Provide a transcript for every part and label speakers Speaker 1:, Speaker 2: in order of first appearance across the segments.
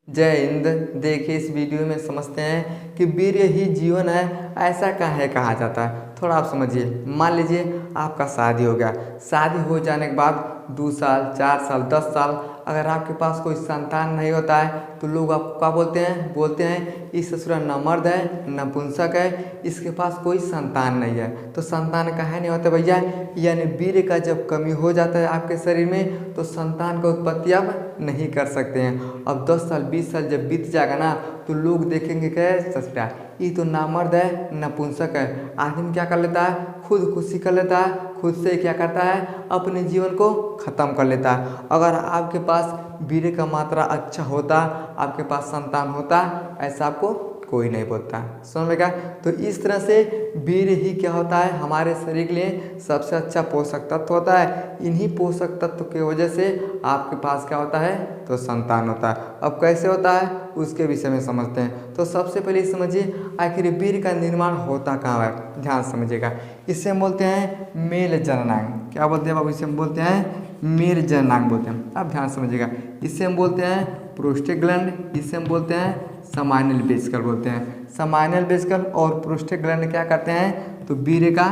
Speaker 1: जय हिंद। देखिए इस वीडियो में समझते हैं कि वीर्य ही जीवन है, ऐसा काहे कहा जाता है। थोड़ा आप समझिए। मान लीजिए आपका शादी हो गया, शादी हो जाने के बाद 2 साल 4 साल 10 साल अगर आपके पास कोई संतान नहीं होता है तो लोग आपको क्या बोलते हैं इस ससुरा न मर्द है नपुंसक है, इसके पास कोई संतान नहीं है। तो संतान काहे नहीं होता भैया, यानी वीर्य का जब कमी हो जाता है आपके शरीर में तो संतान का उत्पत्ति आप नहीं कर सकते हैं। अब 10 साल 20 साल जब बीत जाएगा ना तो लोग देखेंगे कि ससुरा ये तो नामर्द है नपुंसक है। आदमी क्या कर लेता है, खुदकुशी कर लेता है, खुद से क्या करता है अपने जीवन को ख़त्म कर लेता है। अगर आपके पास वीर्य का मात्रा अच्छा होता, आपके पास संतान होता, ऐसा आपको कोई नहीं बोलता। समझ में क्या। तो इस तरह से वीर्य ही क्या होता है हमारे शरीर के लिए सबसे अच्छा पोषक तत्व होता है। इन्हीं पोषक तत्व की वजह से आपके पास क्या होता है तो संतान होता है। अब कैसे होता है उसके विषय में समझते हैं। तो सबसे पहले समझिए आखिर वीर्य का निर्माण होता कहाँ है, ध्यान समझिएगा। इसे हम बोलते हैं मेल जननांग। क्या बोलते हैं बाबू, इसे हम बोलते हैं मेल जननांग बोलते हैं। अब ध्यान समझिएगा। इसे हम बोलते हैं प्रोस्टेग्लैंड, इसे हम बोलते हैं समाइनल वेसिकल बोलते हैं। समाइनल वेसिकल और प्रोस्टेग्लैंड क्या करते हैं तो वीर्य का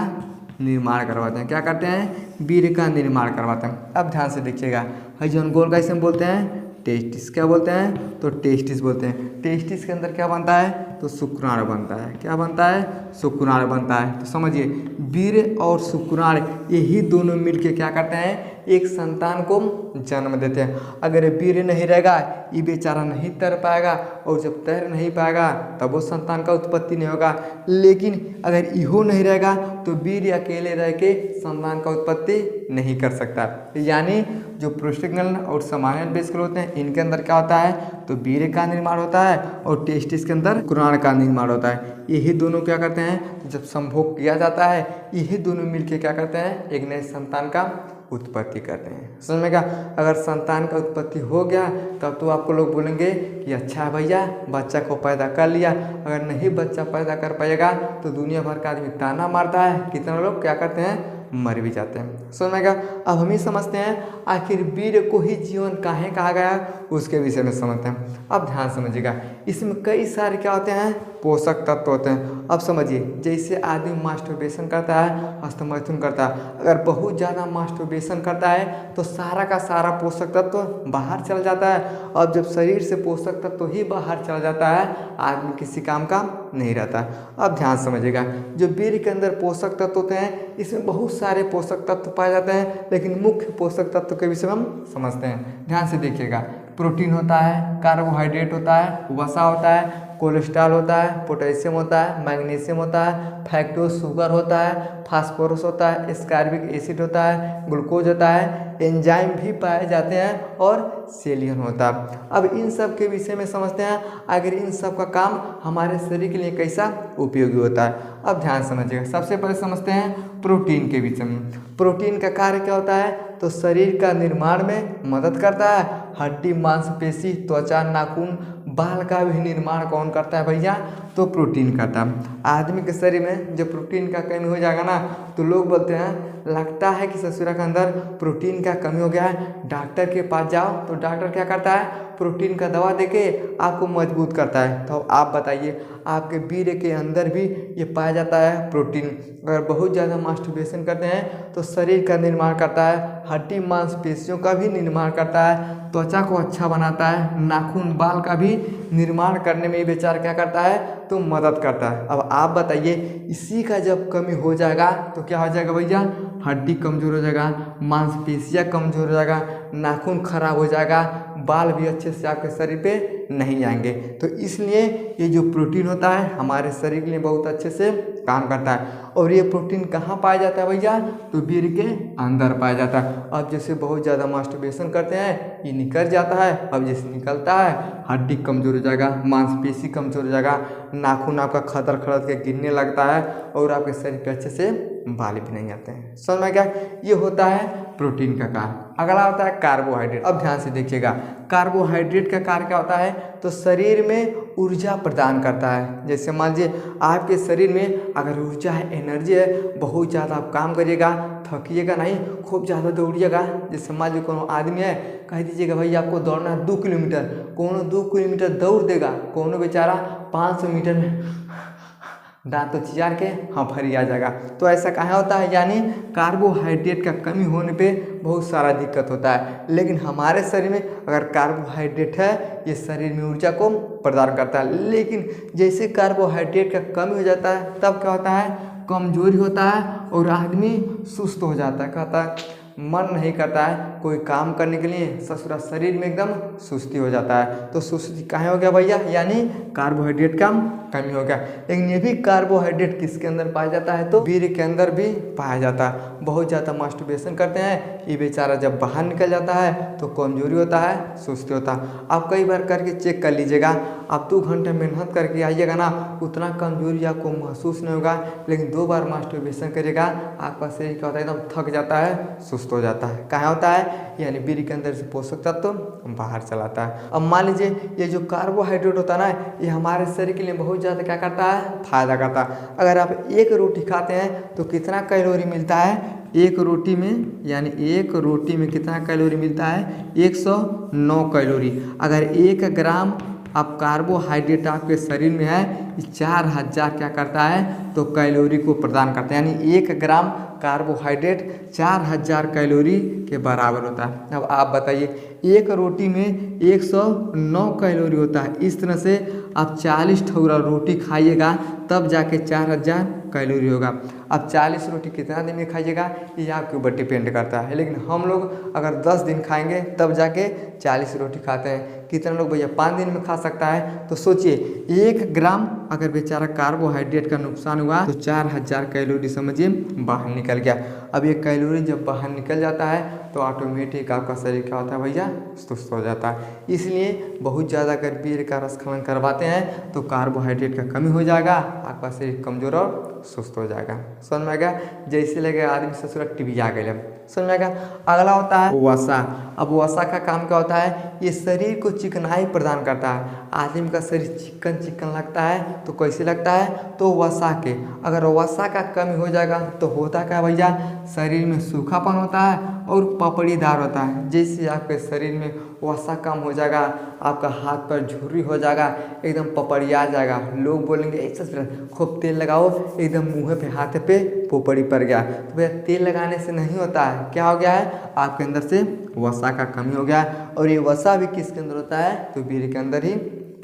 Speaker 1: निर्माण करवाते हैं। क्या करते हैं, वीर्य का निर्माण करवाते हैं। अब ध्यान से देखिएगा, हजन गोल का इसे हम बोलते हैं टेस्टिस। क्या बोलते हैं तो टेस्टिस बोलते हैं। टेस्टिस के अंदर क्या बनता है तो शुक्राणु बनता है। क्या बनता है, शुक्राणु बनता है। तो समझिए वीर्य और शुक्राणु यही दोनों मिलके क्या करते हैं एक संतान को जन्म देते हैं। अगर वीर्य नहीं रहेगा ये बेचारा नहीं तैर पाएगा, और जब तैर नहीं पाएगा तब वो संतान का उत्पत्ति नहीं होगा। लेकिन अगर इहो नहीं रहेगा तो वीर्य अकेले रह के संतान का उत्पत्ति नहीं कर सकता। यानी जो प्रोस्टेग्लैंड और समाइनल वेसिकल होते हैं इनके अंदर क्या होता है तो वीर्य का निर्माण होता है, और टेस्टिस के अंदर शुक्राणु का निर्माण होता है। यही दोनों क्या करते हैं जब संभोग किया जाता है यही दोनों मिलके क्या करते हैं एक नए संतान का उत्पत्ति करते हैं। समझ में क्या। अगर संतान का उत्पत्ति हो गया तब तो आपको लोग बोलेंगे कि अच्छा भैया बच्चा को पैदा कर लिया। अगर नहीं बच्चा पैदा कर पाएगा तो दुनिया भर का आदमी ताना मारता है, कितने लोग क्या करते हैं मर भी जाते हैं। समझ में क्या। अब हम ही समझते हैं आखिर वीर्य को ही जीवन काहे कहा गया उसके विषय में समझते हैं। अब ध्यान समझिएगा, इसमें कई सारे क्या होते हैं पोषक तत्व होते हैं। अब समझिए जैसे आदमी मास्टरबेशन करता है, हस्तमैथुन करता है, अगर बहुत ज़्यादा मास्टरबेशन करता है तो सारा का सारा पोषक तत्व बाहर चल जाता है। अब जब शरीर से पोषक तत्व ही बाहर चल जाता है आदमी किसी काम का नहीं रहता। अब ध्यान समझिएगा, जो वीर्य के अंदर पोषक तत्व होते हैं इसमें बहुत सारे पोषक तत्व पाए जाते हैं, लेकिन मुख्य पोषक तत्व के विषय में हम समझते हैं। ध्यान से देखिएगा, प्रोटीन होता है, कार्बोहाइड्रेट होता है, वसा होता है, कोलेस्ट्रॉल होता है, पोटेशियम होता है, मैग्नीशियम होता है, फैक्टोज शुगर होता है, फास्फोरस होता है, एस्कॉर्बिक एसिड होता है, ग्लूकोज होता है, एंजाइम भी पाए जाते हैं और सेलियन होता है। अब इन सब के विषय में समझते हैं अगर इन सब का काम हमारे शरीर के लिए कैसा उपयोगी होता है। अब ध्यान समझिएगा, सबसे पहले समझते हैं प्रोटीन के विषय में। प्रोटीन का कार्य क्या होता है तो शरीर का निर्माण में मदद करता है। हड्डी मांसपेशी त्वचा नाखून बाल का भी निर्माण कौन करता है भैया तो प्रोटीन करता है। आदमी के शरीर में जब प्रोटीन का कमी हो जाएगा ना तो लोग बोलते हैं लगता है कि ससुरा के अंदर प्रोटीन का कमी हो गया है, डॉक्टर के पास जाओ। तो डॉक्टर क्या करता है प्रोटीन का दवा देके आपको मजबूत करता है। तो आप बताइए आपके वीर्य के अंदर भी ये पाया जाता है प्रोटीन। अगर बहुत ज़्यादा मास्टरबेशन करते हैं तो शरीर का निर्माण करता है, हड्डी मांसपेशियों का भी निर्माण करता है, त्वचा को अच्छा बनाता है, नाखून बाल का भी निर्माण करने में बेचारा क्या करता है तो मदद करता है। अब आप बताइए इसी का जब कमी हो जाएगा तो क्या हो जाएगा भैया, हड्डी कमज़ोर हो जाएगा, मांसपेशियाँ कमज़ोर हो जाएगा, नाखून खराब हो जाएगा, बाल भी अच्छे से आपके शरीर पे नहीं आएंगे। तो इसलिए ये जो प्रोटीन होता है हमारे शरीर के लिए बहुत अच्छे से काम करता है। और ये प्रोटीन कहाँ पाया जाता है भैया तो वीर्य के अंदर पाया जाता है। अब जैसे बहुत ज़्यादा मास्टरबेशन करते हैं ये निकल जाता है, अब जैसे निकलता है हड्डी कमज़ोर हो जाएगा, मांसपेशी कमज़ोर हो जाएगा, नाखून आपका खदर खदर के गिरने लगता है और आपके शरीर पे अच्छे से बाल भी नहीं आते हैं। समझ में क्या, ये होता है प्रोटीन का कार्य। अगला होता है कार्बोहाइड्रेट। अब ध्यान से देखिएगा, कार्बोहाइड्रेट का कार्य क्या होता है तो शरीर में ऊर्जा प्रदान करता है। जैसे मान लीजिए आपके शरीर में अगर ऊर्जा है, एनर्जी है, बहुत ज़्यादा आप काम करिएगा, थकिएगा नहीं, खूब ज़्यादा दौड़िएगा। जैसे मान लीजिए कोनो आदमी है, कह दीजिएगा भाई आपको दौड़ना है 2 किलोमीटर, कोनो 2 किलोमीटर दौड़ देगा, कोनो बेचारा 500 मीटर में दांत तो चियार के फरी आ जाएगा। तो ऐसा कहाँ होता है, यानी कार्बोहाइड्रेट का कमी होने पे बहुत सारा दिक्कत होता है। लेकिन हमारे शरीर में अगर कार्बोहाइड्रेट है, ये शरीर में ऊर्जा को प्रदान करता है। लेकिन जैसे कार्बोहाइड्रेट का कमी हो जाता है तब क्या होता है, कमजोरी होता है और आदमी सुस्त हो जाता है। कहता है मन नहीं करता है कोई काम करने के लिए, ससुरा शरीर में एकदम सुस्ती हो जाता है। तो सुस्ती कहाँ हो गया भैया, यानी कार्बोहाइड्रेट का कमी हो गया। लेकिन ये भी कार्बोहाइड्रेट किसके अंदर पाया जाता है, तो वीर्य के अंदर भी पाया जाता है। बहुत ज़्यादा मास्टरबेशन करते हैं, ये बेचारा जब बाहर निकल जाता है तो कमजोरी होता है, सुस्ती होता है। आप कई बार करके चेक कर लीजिएगा, आप 2 घंटे मेहनत करके आइएगा ना, उतना कमजोरी आपको महसूस नहीं होगा। लेकिन 2 बार मास्टरबेशन करिएगा, आपका शरीर क्या होता है, एकदम थक जाता है, सुस्त हो जाता है। कहाँ होता है, यानी वीर्य के अंदर से पोषक तत्व बाहर चलाता है। अब मान लीजिए ये जो कार्बोहाइड्रेट होता है ना, ये हमारे शरीर के लिए बहुत ज़्यादा क्या करता है, फायदा करता है। अगर आप 1 रोटी खाते हैं तो कितना कैलोरी मिलता है, 1 रोटी में, यानी 1 रोटी में कितना कैलोरी मिलता है, 109 कैलोरी। अगर 1 ग्राम अब कार्बोहाइड्रेट आपके शरीर में है, 4000 क्या करता है, तो कैलोरी को प्रदान करता है। यानी 1 ग्राम कार्बोहाइड्रेट 4000 कैलोरी के बराबर होता है। अब आप बताइए, 1 रोटी में 109 कैलोरी होता है। इस तरह से आप 40 ठोरा रोटी खाइएगा तब जाके 4000 कैलोरी होगा। अब 40 रोटी कितना दिन में खाइएगा, ये आपके ऊपर डिपेंड करता है। लेकिन हम लोग अगर 10 दिन खाएंगे तब जाके 40 रोटी खाते हैं। कितने लोग भैया 5 दिन में खा सकता है। तो सोचिए 1 ग्राम अगर बेचारा कार्बोहाइड्रेट का नुकसान हुआ तो 4000 कैलोरी समझिए बाहर निकल गया। अब ये कैलोरी जब बाहर निकल जाता है तो ऑटोमेटिक आपका शरीर क्या होता है भैया, सुस्त हो जाता है। इसलिए बहुत ज़्यादा अगर वीर्य का रसखलन करवाते हैं तो कार्बोहाइड्रेट का कमी हो जाएगा, आपका शरीर कमजोर और सुस्त हो जाएगा। समझ में आ गया, जैसे लगेगा आदमी से सूरत टीवी आ गए। समझ में आ गया। अगला होता है वसा। अब वसा का काम क्या होता है, ये शरीर को चिकनाई प्रदान करता है। आदमी का शरीर चिकन चिकन लगता है तो कैसे लगता है, तो वसा के, अगर वसा का कमी हो जाएगा तो होता क्या भैया, शरीर में सूखापन होता है और पपड़ीदार होता है। जैसे आपके शरीर में वसा कम हो जाएगा, आपका हाथ पर झुर्री हो जाएगा, एकदम पपड़िया जाएगा। लोग बोलेंगे ऐसा खूब तेल लगाओ, एकदम मुँह पे हाथ पे पोपड़ी पड़ गया। तो भैया तेल लगाने से नहीं होता है, क्या हो गया है, आपके अंदर से वसा का कमी हो गया है। और ये वसा भी किसके अंदर होता है, तो वीर्य के अंदर ही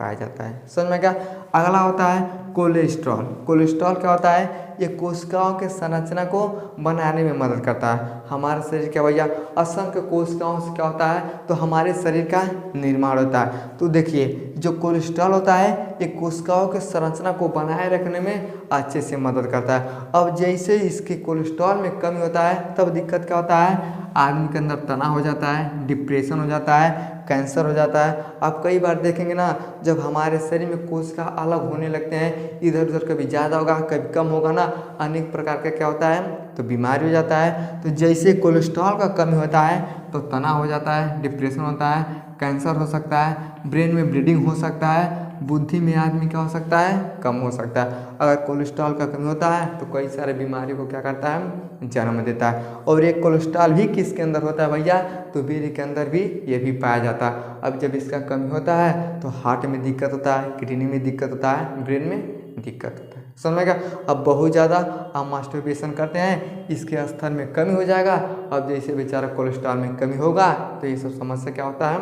Speaker 1: पाया जाता है। समझ में क्या। अगला होता है कोलेस्ट्रॉल। कोलेस्ट्रॉल क्या होता है, ये कोशिकाओं के संरचना को बनाने में मदद करता है। हमारे शरीर क्या भैया, असंख्य कोशिकाओं से क्या होता है, तो हमारे शरीर का निर्माण होता है। तो देखिए जो कोलेस्ट्रॉल होता है ये कोशिकाओं के संरचना को बनाए रखने में अच्छे से मदद करता है। अब जैसे इसके कोलेस्ट्रॉल में कमी होता है तब दिक्कत क्या होता है, आदमी के अंदर तनाव हो जाता है, डिप्रेशन हो जाता है, कैंसर हो जाता है। आप कई बार देखेंगे ना, जब हमारे शरीर में कोशिका अलग होने लगते हैं, इधर उधर कभी ज़्यादा होगा कभी कम होगा ना, अनेक प्रकार का क्या होता है, तो बीमारी हो जाता है। तो जैसे कोलेस्ट्रॉल का कमी होता है तो तनाव हो जाता है, डिप्रेशन होता है, कैंसर हो सकता है, ब्रेन में ब्लीडिंग हो सकता है, बुद्धि में आदमी क्या हो सकता है, कम हो सकता है। अगर कोलेस्ट्रॉल का कमी होता है तो कई सारे बीमारी को क्या करता है, जन्म देता है। और एक कोलेस्ट्रॉल भी किसके अंदर होता है भैया, तो वीर्य के अंदर भी ये भी पाया जाता है। अब जब इसका कमी होता है तो हार्ट में दिक्कत होता है, किडनी में दिक्कत होता है, ब्रेन में दिक्कत होता है। समझेगा। अब बहुत ज़्यादा आप मास्टरबेशन करते हैं, इसके स्तर में कमी हो जाएगा। अब जैसे बेचारा कोलेस्ट्रॉल में कमी होगा तो ये सब समस्या क्या होता है,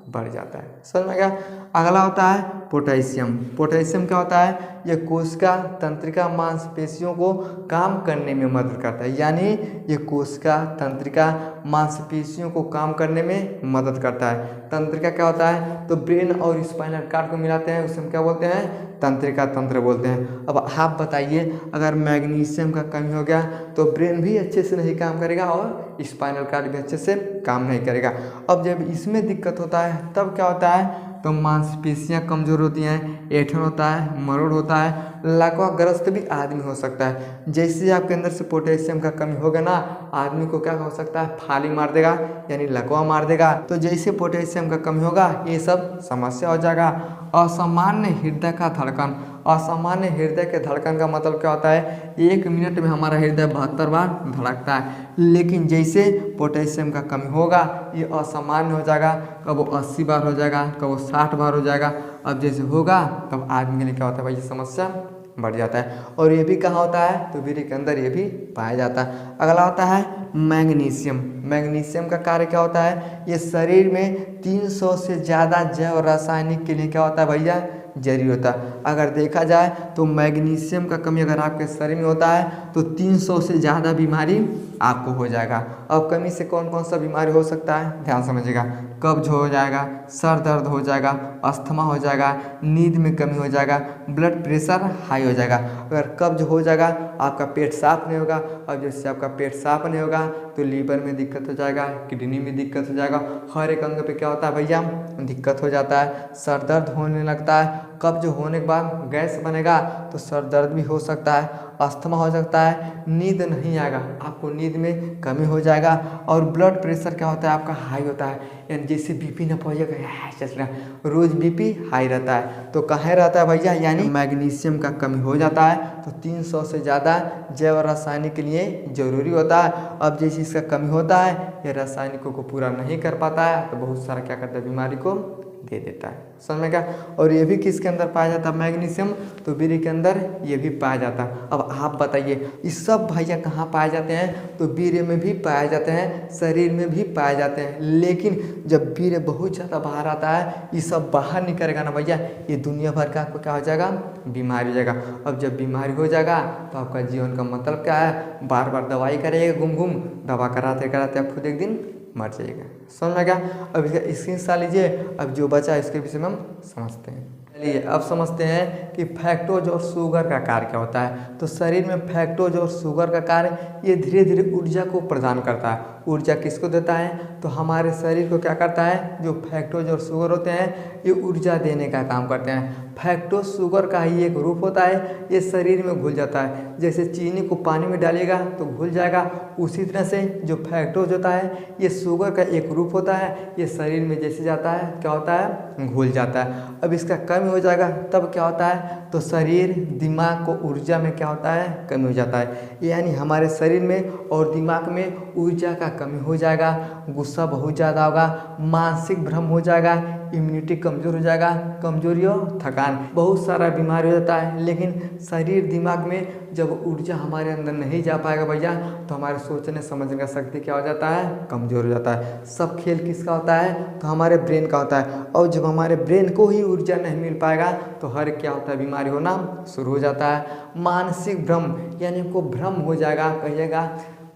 Speaker 1: बढ़ जाता है। समझ में गया। अगला होता है पोटेशियम। पोटेशियम क्या होता है, ये कोशिका तंत्रिका मांसपेशियों को काम करने में मदद करता है। यानी ये कोशिका तंत्रिका मांसपेशियों को काम करने में मदद करता है। तंत्रिका क्या होता है, तो ब्रेन और स्पाइनल कॉर्ड को मिलाते हैं, उसे हम क्या बोलते हैं, तंत्रिका तंत्र बोलते हैं। अब आप बताइए, अगर मैग्नीशियम का कमी हो गया तो ब्रेन भी अच्छे से नहीं काम करेगा और स्पाइनल कॉर्ड भी अच्छे से काम नहीं करेगा। अब जब इसमें दिक्कत होता है तब क्या होता है, तो मांसपेशियां कमज़ोर होती हैं, ऐंठन होता है, मरोड़ होता है, लकवाग्रस्त भी आदमी हो सकता है। जैसे आपके अंदर से पोटेशियम का कमी होगा ना, आदमी को क्या हो सकता है, फाली मार देगा, यानी लकवा मार देगा। तो जैसे पोटेशियम का कमी होगा ये सब समस्या हो जाएगा। असामान्य हृदय का धड़कन, असामान्य हृदय के धड़कन का मतलब क्या होता है, 1 मिनट में हमारा हृदय 72 बार धड़कता है। लेकिन जैसे पोटेशियम का कमी होगा ये असामान्य हो जाएगा, कब वो 80 बार हो जाएगा, कब वो 60 बार हो जाएगा। अब जैसे होगा तब आदमी के लिए क्या होता है भाई, ये समस्या बढ़ जाता है। और ये भी कहाँ होता है, तो वीर्य के अंदर ये भी पाया जाता है। अगला होता है मैग्नीशियम। मैग्नीशियम का कार्य क्या होता है, ये शरीर में 300 से ज़्यादा जैव रासायनिक के लिए क्या होता है भैया, जरूरी होता है। अगर देखा जाए तो मैग्नीशियम का कमी अगर आपके शरीर में होता है तो 300 से ज़्यादा बीमारी आपको हो जाएगा। अब कमी से कौन कौन सा बीमारी हो सकता है, ध्यान समझिएगा। कब्ज हो जाएगा, सर दर्द हो जाएगा, अस्थमा हो जाएगा, नींद में कमी हो जाएगा, ब्लड प्रेशर हाई हो जाएगा। अगर कब्ज हो जाएगा आपका पेट साफ नहीं होगा, और जैसे आपका पेट साफ नहीं होगा तो लीवर में दिक्कत हो जाएगा, किडनी में दिक्कत हो जाएगा, हर एक अंग पे क्या होता है भैया, दिक्कत हो जाता है। सर दर्द होने लगता है, कब्ज होने के बाद गैस बनेगा तो सर दर्द भी हो सकता है, अस्थमा हो सकता है, नींद नहीं आएगा, आपको नींद में कमी हो जाएगा। और ब्लड प्रेशर क्या होता है आपका हाई होता है, यानी जैसे बीपी ना पहुँचेगा, रोज बीपी हाई रहता है। तो कहाँ रहता है भैया, यानी मैग्नीशियम का कमी हो जाता है तो 300 से ज़्यादा जैव रासायनिक के लिए जरूरी होता है। अब जैसे इसका कमी होता है ये रासायनिकों को पूरा नहीं कर पाता है तो बहुत सारा क्या करता है, बीमारी को दे देता है, समझ में क्या। और ये भी किसके अंदर पाया जाता है मैग्नीशियम, तो वीर्य के अंदर ये भी पाया जाता है। अब आप बताइए ये सब भैया कहाँ पाए जाते हैं, तो वीर्य में भी पाए जाते हैं, शरीर में भी पाए जाते हैं। लेकिन जब वीर्य बहुत ज़्यादा बाहर आता है, ये सब बाहर निकलेगा ना भैया, ये दुनिया भर का आपको क्या हो जाएगा, बीमारी हो जाएगा। अब जब बीमारी हो जाएगा तो आपका जीवन का मतलब क्या है, बार बार दवाई करेगा, घूम घूम दवा कराते कराते आप खुद एक दिन मर जाएगा, समझ में गया। अब इसका स्क्रीनशॉट लीजिए। अब जो बचा है इसके विषय में हम समझते हैं। चलिए अब समझते हैं कि फैक्टोज और शुगर का कार्य क्या होता है। तो शरीर में फैक्टोज और शुगर का कार्य ये धीरे धीरे ऊर्जा को प्रदान करता है। ऊर्जा किसको देता है, तो हमारे शरीर को क्या करता है, जो फैक्टोज और शुगर होते हैं ये ऊर्जा देने का काम करते हैं। फैक्टोज शुगर का ही एक रूप होता है, ये शरीर में घुल जाता है। जैसे चीनी को पानी में डालिएगा तो घुल जाएगा, उसी तरह से जो फैक्टोज होता है ये शुगर का एक रूप होता है, ये शरीर में जैसे जाता है क्या होता है, घुल जाता है। अब इसका कमी हो जाएगा तब क्या होता है, तो शरीर दिमाग को ऊर्जा में क्या होता है, कमी हो जाता है। यानी हमारे शरीर में और दिमाग में ऊर्जा का कमी हो जाएगा, गुस्सा बहुत ज़्यादा होगा, मानसिक भ्रम हो जाएगा, इम्यूनिटी कमज़ोर हो जाएगा, कमजोरी और थकान, बहुत सारा बीमारी हो जाता है। लेकिन शरीर दिमाग में जब ऊर्जा हमारे अंदर नहीं जा पाएगा भैया तो हमारे सोचने समझने का शक्ति क्या हो जाता है, कमज़ोर हो जाता है। सब खेल किसका होता है, तो हमारे ब्रेन का होता है। और जब हमारे ब्रेन को ही ऊर्जा नहीं मिल पाएगा तो हर क्या होता है, बीमारी होना शुरू हो जाता है। मानसिक भ्रम, यानी को भ्रम हो जाएगा, कहिएगा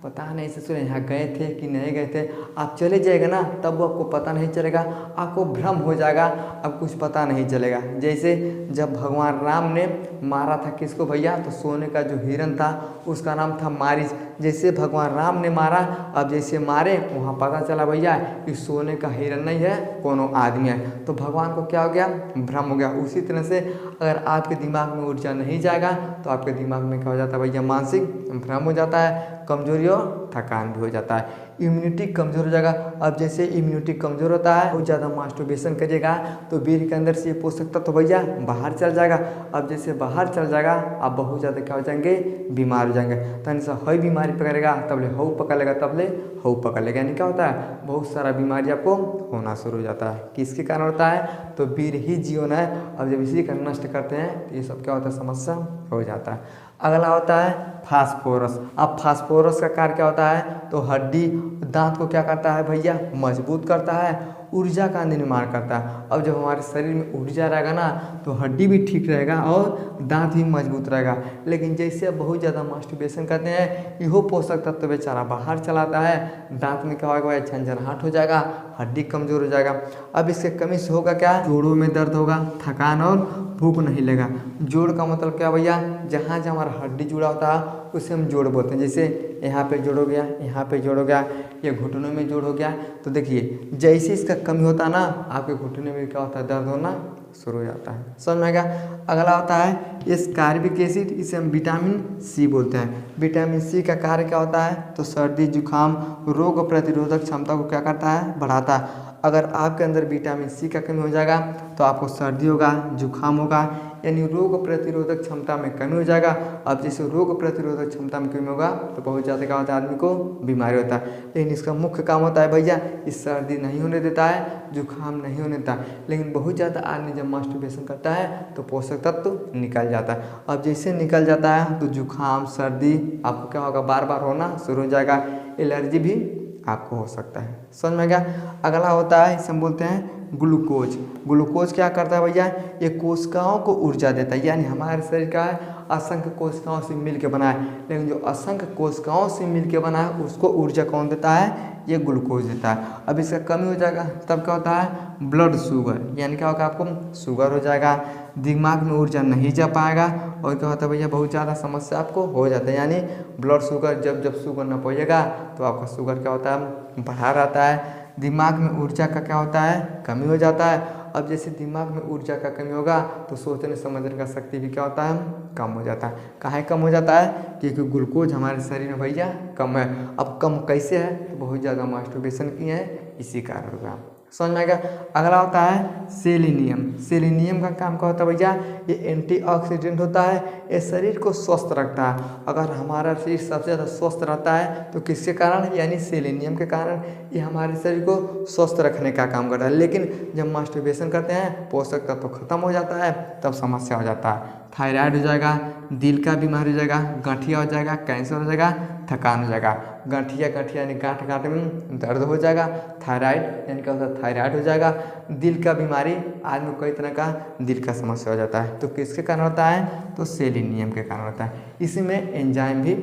Speaker 1: पता नहीं ससुर यहाँ गए थे कि नहीं गए थे, आप चले जाएगा ना तब वो आपको पता नहीं चलेगा, आपको भ्रम हो जाएगा, अब कुछ पता नहीं चलेगा। जैसे जब भगवान राम ने मारा था किसको भैया, तो सोने का जो हिरन था उसका नाम था मारिच। जैसे भगवान राम ने मारा, अब जैसे मारे वहाँ पता चला भैया कि सोने का हिरन नहीं है, कोनो आदमी है, तो भगवान को क्या हो गया, भ्रम हो गया। उसी तरह से अगर आपके दिमाग में ऊर्जा नहीं जाएगा तो आपके दिमाग में क्या हो जाता है भैया, मानसिक भ्रम हो जाता है, कमजोरी और थकान भी हो जाता है, इम्यूनिटी कमज़ोर हो जाएगा। अब जैसे इम्यूनिटी कमज़ोर होता है, बहुत ज़्यादा मास्टरबेशन करिएगा तो वीर्य के अंदर से ये पोषक तत्व तो भैया बाहर चल जाएगा। अब जैसे बाहर चल जाएगा आप बहुत ज़्यादा क्या हो जाएंगे, बीमार हो जाएंगे। तन से हई बीमारी पकड़ेगा तब ले हऊ पकड़ लेगा, तब ले हऊ पकड़ लेगा, यानी क्या होता है, बहुत सारा बीमारी आपको होना शुरू हो जाता है। किसके कारण होता है, तो वीर्य ही जीवन है। अब जब इसी का नष्ट करते हैं तो ये सब क्या होता है, समस्या हो जाता है। अगला होता है फास्फोरस। अब फास्फोरस का कार्य क्या होता है, तो हड्डी दांत को क्या करता है भैया, मजबूत करता है, ऊर्जा का निर्माण करता है। अब जब हमारे शरीर में ऊर्जा रहेगा ना तो हड्डी भी ठीक रहेगा और दांत भी मजबूत रहेगा। लेकिन जैसे अब बहुत ज़्यादा मास्टरबेशन करते हैं, इहो पोषक तत्व बेचारा बाहर चलाता है, दांत में क्या होगा, झंझनाहट हो जाएगा, हड्डी कमज़ोर हो जाएगा। अब इसके कमी से होगा क्या, जोड़ों में दर्द होगा, थकान और भूख नहीं लगेगा। जोड़ का मतलब क्या भैया, जहाँ जहाँ हमारा हड्डी जुड़ा होता है उसे हम जोड़ बोलते हैं। जैसे यहाँ पे जोड़ हो गया, यहाँ पे जोड़ हो गया, ये घुटनों में जोड़ हो गया। तो देखिए जैसे इसका कमी होता है ना, आपके घुटने में क्या होता है, दर्द होना शुरू हो जाता है, समझ में आएगा। अगला होता है एस्कॉर्बिक एसिड, इसे हम विटामिन सी बोलते हैं। विटामिन सी का कार्य क्या होता है, तो सर्दी जुकाम रोग प्रतिरोधक क्षमता को क्या करता है, बढ़ाता है। अगर आपके अंदर विटामिन सी का कमी हो जाएगा तो आपको सर्दी होगा, जुकाम होगा, यानी रोग प्रतिरोधक क्षमता में कमी हो जाएगा। अब जैसे रोग प्रतिरोधक क्षमता में कमी होगा तो बहुत ज़्यादा क्या होता है, आदमी को बीमारी होता है। लेकिन इसका मुख्य काम होता है भैया, इस सर्दी नहीं होने देता है, जुकाम नहीं होने देता। लेकिन बहुत ज़्यादा आदमी जब मास्टरबेशन करता है तो पोषक तत्व निकल जाता है। अब जैसे निकल जाता है तो जुकाम सर्दी आपको क्या होगा, बार बार होना शुरू हो जाएगा। एलर्जी भी आपको हो सकता है। समझ में गया। अगला होता है, इसे हम बोलते हैं ग्लूकोज। ग्लूकोज क्या करता है भैया, ये कोशिकाओं को ऊर्जा देता है। यानी हमारे शरीर का है असंख्य कोशिकाओं से मिल के बना है, लेकिन जो असंख्य कोशिकाओं से मिल के बना है उसको ऊर्जा कौन देता है, ये ग्लूकोज देता है। अब इसका कमी हो जाएगा तब क्या होता है, ब्लड शुगर, यानी क्या होगा, आपको शुगर हो जाएगा, दिमाग में ऊर्जा नहीं जा पाएगा और क्या होता है भैया, बहुत ज़्यादा समस्या आपको हो जाता है। यानी ब्लड शुगर जब शुगर ना पहुँचेगा तो आपका शुगर क्या होता है, बढ़ा रहता है। दिमाग में ऊर्जा का क्या होता है, कमी हो जाता है। अब जैसे दिमाग में ऊर्जा का कमी होगा तो सोचने समझने का शक्ति भी क्या होता है, कम हो जाता है। काहे कम हो जाता है, क्योंकि ग्लूकोज हमारे शरीर में भैया कम है। अब कम कैसे है, तो बहुत ज़्यादा मास्टरबेशन किए हैं इसी कारण होगा। समझ में आएगा। अगला होता है सेलेनियम। सेलेनियम का काम क्या होता है भैया, ये एंटीऑक्सीडेंट होता है, ये शरीर को स्वस्थ रखता है। अगर हमारा शरीर सबसे ज़्यादा स्वस्थ रहता है तो किसके कारण, यानी सेलेनियम के कारण। ये हमारे शरीर को स्वस्थ रखने का काम करता है। लेकिन जब मास्टरबेशन करते हैं पोषक तत्व खत्म हो जाता है तब समस्या हो जाता है। थायराइड हो जाएगा, दिल का बीमारी हो जाएगा, गठिया हो जाएगा, कैंसर हो जाएगा, थकान हो जाएगा। गठिया यानी गांठ में दर्द हो जाएगा। थायराइड यानी क्या होता है, थायराइड हो जाएगा। दिल का बीमारी, आदमी को कई तरह का दिल का समस्या हो जाता है। तो किसके कारण होता है, तो सेलेनियम के कारण होता है। इसमें एंजाइम भी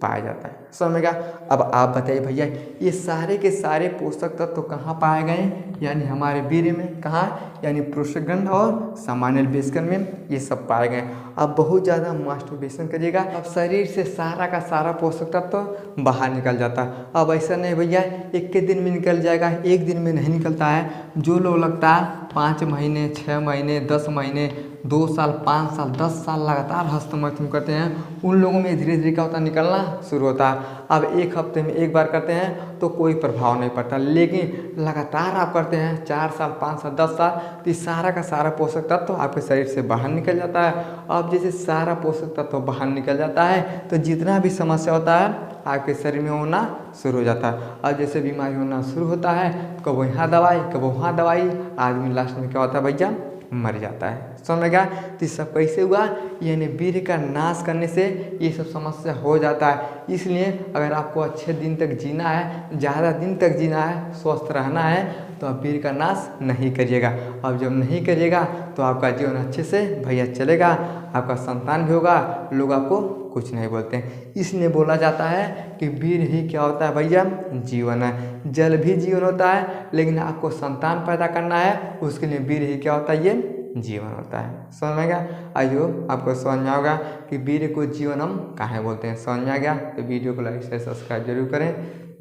Speaker 1: पाया जाता है। समझ में गया। अब आप बताइए भैया, ये सारे के सारे पोषक तत्व कहाँ पाए गए, यानी हमारे वीर्य में। कहाँ, यानी पुरुषगंड और सामान्य बेस्कन में ये सब पाए गए। अब बहुत ज़्यादा मास्टरबेशन करिएगा, अब शरीर से सारा का सारा पोषक तत्व बाहर निकल जाता है। अब ऐसा नहीं भैया एक के दिन में निकल जाएगा, एक दिन में नहीं निकलता है। जो लोग लगता है 5 महीने 6 महीने 10 महीने 2 साल 5 साल 10 साल लगातार हस्तमैथुन करते हैं, उन लोगों में धीरे धीरे क्या होता है, निकलना शुरू होता है। अब एक हफ्ते में एक बार करते हैं तो कोई प्रभाव नहीं पड़ता, लेकिन लगातार आप करते हैं 4 साल 5 साल 10 साल तो सारा का सारा पोषक तत्व आपके शरीर से बाहर निकल जाता है। अब जैसे सारा पोषक तत्व बाहर निकल जाता है तो जितना भी समस्या होता है आपके शरीर में होना शुरू हो जाता है। और जैसे बीमारी होना शुरू होता है, कब यहाँ दवाई कब वहाँ दवाई, आदमी लास्ट में क्या होता है भैया, मर जाता है। समझ में गया। तो ये सब कैसे हुआ, यानी वीर्य का नाश करने से ये सब समस्या हो जाता है। इसलिए अगर आपको अच्छे दिन तक जीना है, ज़्यादा दिन तक जीना है, स्वस्थ रहना है, तो आप वीर्य का नाश नहीं करिएगा। अब जब नहीं करिएगा तो आपका जीवन अच्छे से भैया चलेगा, आपका संतान भी होगा, लोग आपको कुछ नहीं बोलते हैं। इसलिए बोला जाता है कि वीर्य ही क्या होता है भैया, जीवन है। जल भी जीवन होता है, लेकिन आपको संतान पैदा करना है, उसके लिए वीर्य ही क्या होता है, ये जीवन होता है। समझ में गया। आई होप आपको समझ में आएगा कि वीर्य को जीवन हम काहे बोलते हैं। समझ में आ गया तो वीडियो को लाइक शेयर सब्सक्राइब जरूर करें।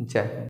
Speaker 1: जय हिंद।